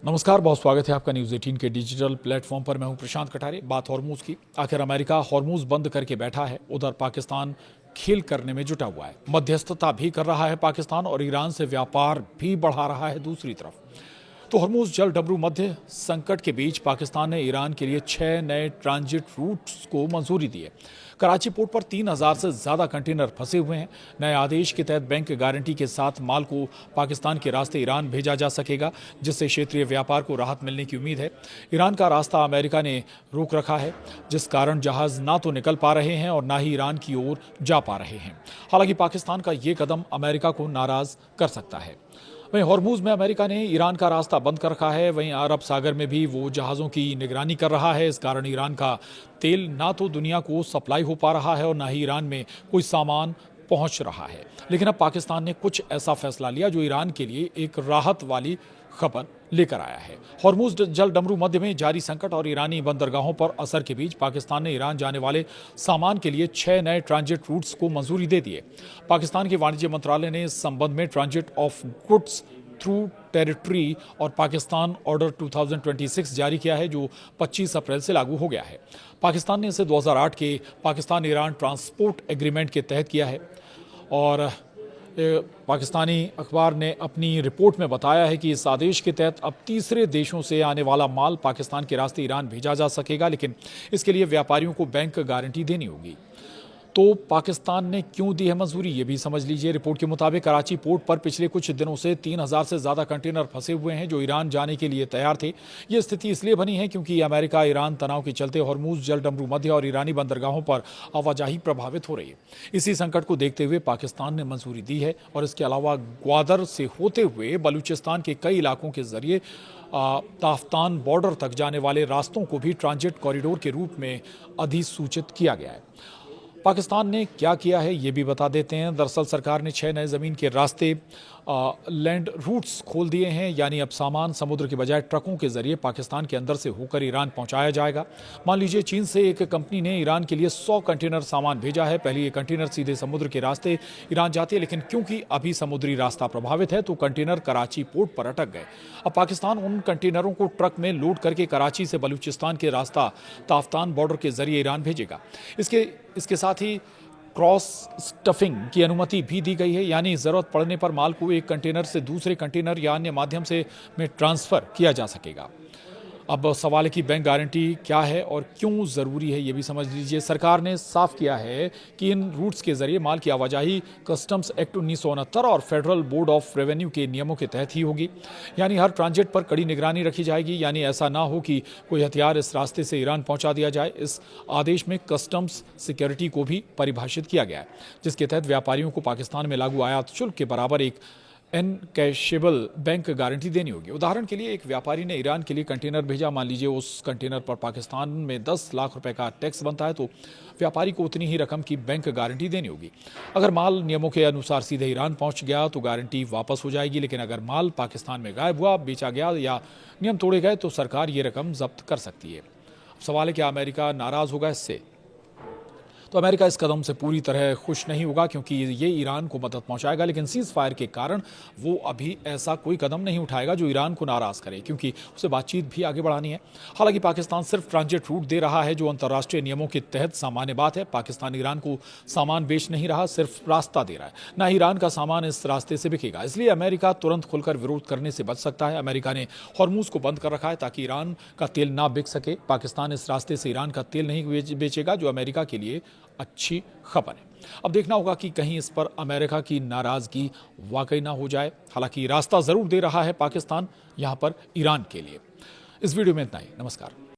नमस्कार, बहुत स्वागत है आपका न्यूज़ 18 के डिजिटल प्लेटफॉर्म पर। मैं हूं प्रशांत कटारे। बात हॉर्मूज की। आखिर अमेरिका हॉर्मूज बंद करके बैठा है, उधर पाकिस्तान खेल करने में जुटा हुआ है। मध्यस्थता भी कर रहा है पाकिस्तान और ईरान से व्यापार भी बढ़ा रहा है दूसरी तरफ। तो हॉर्मूज जल डमरू मध्य संकट के बीच पाकिस्तान ने ईरान के लिए 6 नए ट्रांजिट रूट्स को मंजूरी दी है। कराची पोर्ट पर 3000 से ज्यादा कंटेनर फंसे हुए हैं। नए आदेश के तहत बैंक गारंटी के साथ माल को पाकिस्तान के रास्ते ईरान भेजा जा सकेगा, जिससे क्षेत्रीय व्यापार को राहत मिलने की उम्मीद है। ईरान का रास्ता अमेरिका ने रोक रखा है, जिस कारण जहाज ना तो निकल पा रहे हैं और ना ही ईरान की ओर जा पा रहे हैं। हालांकि पाकिस्तान का ये कदम अमेरिका को नाराज कर सकता है। वहीं हॉर्मूज में अमेरिका ने ईरान का रास्ता बंद कर रखा है। वहीं अरब सागर में भी वो जहाज़ों की निगरानी कर रहा है। इस कारण ईरान का तेल ना तो दुनिया को सप्लाई हो पा रहा है और ना ही ईरान में कोई सामान पहुंच रहा है। लेकिन अब पाकिस्तान ने कुछ ऐसा फैसला लिया जो ईरान के लिए एक राहत वाली खबर लेकर आया है। हॉर्मूज जल डमरू मध्य में जारी संकट और ईरानी बंदरगाहों पर असर के बीच पाकिस्तान ने ईरान जाने वाले सामान के लिए 6 नए ट्रांजिट रूट्स को मंजूरी दे दी है। पाकिस्तान के वाणिज्य मंत्रालय ने इस संबंध में transit of goods through territory और पाकिस्तान ऑर्डर 2026 जारी किया है, जो 25 अप्रैल से लागू हो गया है। पाकिस्तान ने इसे 2008 के पाकिस्तान ईरान ट्रांसपोर्ट एग्रीमेंट के तहत किया है और पाकिस्तानी अखबार ने अपनी रिपोर्ट में बताया है कि इस आदेश के तहत अब तीसरे देशों से आने वाला माल पाकिस्तान के रास्ते ईरान भेजा जा सकेगा, लेकिन इसके लिए व्यापारियों को बैंक गारंटी देनी होगी। तो पाकिस्तान ने क्यों दी है मंजूरी, ये भी समझ लीजिए। रिपोर्ट के मुताबिक कराची पोर्ट पर पिछले कुछ दिनों से 3000 से ज़्यादा कंटेनर फंसे हुए हैं जो ईरान जाने के लिए तैयार थे। ये स्थिति इसलिए बनी है क्योंकि अमेरिका ईरान तनाव के चलते हॉर्मूज जल डमरू मध्य और ईरानी बंदरगाहों पर आवाजाही प्रभावित हो रही है। इसी संकट को देखते हुए पाकिस्तान ने मंजूरी दी है और इसके अलावा ग्वादर से होते हुए बलूचिस्तान के कई इलाकों के जरिए ताफ्तान बॉर्डर तक जाने वाले रास्तों को भी ट्रांजिट कॉरिडोर के रूप में अधिसूचित किया गया है। पाकिस्तान ने क्या किया है ये भी बता देते हैं। दरअसल सरकार ने 6 नए ज़मीन के रास्ते लैंड रूट्स खोल दिए हैं, यानी अब सामान समुद्र के बजाय ट्रकों के जरिए पाकिस्तान के अंदर से होकर ईरान पहुंचाया जाएगा। मान लीजिए चीन से एक कंपनी ने ईरान के लिए 100 कंटेनर सामान भेजा है। पहले ये कंटेनर सीधे समुद्र के रास्ते ईरान जाते हैं, लेकिन क्योंकि अभी समुद्री रास्ता प्रभावित है तो कंटेनर कराची पोर्ट पर अटक गए। अब पाकिस्तान उन कंटेनरों को ट्रक में लोड करके कराची से बलूचिस्तान के रास्ता ताफ्तान बॉर्डर के जरिए ईरान भेजेगा। इसके साथ ही क्रॉस स्टफिंग की अनुमति भी दी गई है, यानी ज़रूरत पड़ने पर माल को एक कंटेनर से दूसरे कंटेनर या अन्य माध्यम से में ट्रांसफ़र किया जा सकेगा। अब सवाल है कि बैंक गारंटी क्या है और क्यों ज़रूरी है, ये भी समझ लीजिए। सरकार ने साफ किया है कि इन रूट्स के जरिए माल की आवाजाही कस्टम्स एक्ट 1969 और फेडरल बोर्ड ऑफ रेवेन्यू के नियमों के तहत ही होगी। यानी हर ट्रांजिट पर कड़ी निगरानी रखी जाएगी, यानी ऐसा ना हो कि कोई हथियार इस रास्ते से ईरान पहुंचा दिया जाए। इस आदेश में कस्टम्स सिक्योरिटी को भी परिभाषित किया गया है, जिसके तहत व्यापारियों को पाकिस्तान में लागू आयात शुल्क के बराबर एक एनकैशेबल बैंक गारंटी देनी होगी। उदाहरण के लिए एक व्यापारी ने ईरान के लिए कंटेनर भेजा। मान लीजिए उस कंटेनर पर पाकिस्तान में 10 लाख रुपए का टैक्स बनता है, तो व्यापारी को उतनी ही रकम की बैंक गारंटी देनी होगी। अगर माल नियमों के अनुसार सीधे ईरान पहुंच गया तो गारंटी वापस हो जाएगी, लेकिन अगर माल पाकिस्तान में गायब हुआ, बेचा गया या नियम तोड़े गए तो सरकार ये रकम जब्त कर सकती है। सवाल है क्या अमेरिका नाराज होगा इससे? तो अमेरिका इस कदम से पूरी तरह खुश नहीं होगा, क्योंकि ये ईरान को मदद पहुंचाएगा, लेकिन सीज फायर के कारण वो अभी ऐसा कोई कदम नहीं उठाएगा जो ईरान को नाराज करे, क्योंकि उसे बातचीत भी आगे बढ़ानी है। हालांकि पाकिस्तान सिर्फ ट्रांजिट रूट दे रहा है, जो अंतर्राष्ट्रीय नियमों के तहत सामान्य बात है। पाकिस्तान ईरान को सामान बेच नहीं रहा, सिर्फ रास्ता दे रहा है। ना ईरान का सामान इस रास्ते से बिकेगा, इसलिए अमेरिका तुरंत खुलकर विरोध करने से बच सकता है। अमेरिका ने हॉर्मूज को बंद कर रखा है ताकि ईरान का तेल ना बिक सके। पाकिस्तान इस रास्ते से ईरान का तेल नहीं बेचेगा, जो अमेरिका के लिए अच्छी खबर है। अब देखना होगा कि कहीं इस पर अमेरिका की नाराजगी वाकई ना हो जाए। हालांकि रास्ता जरूर दे रहा है पाकिस्तान यहां पर ईरान के लिए। इस वीडियो में इतना ही। नमस्कार।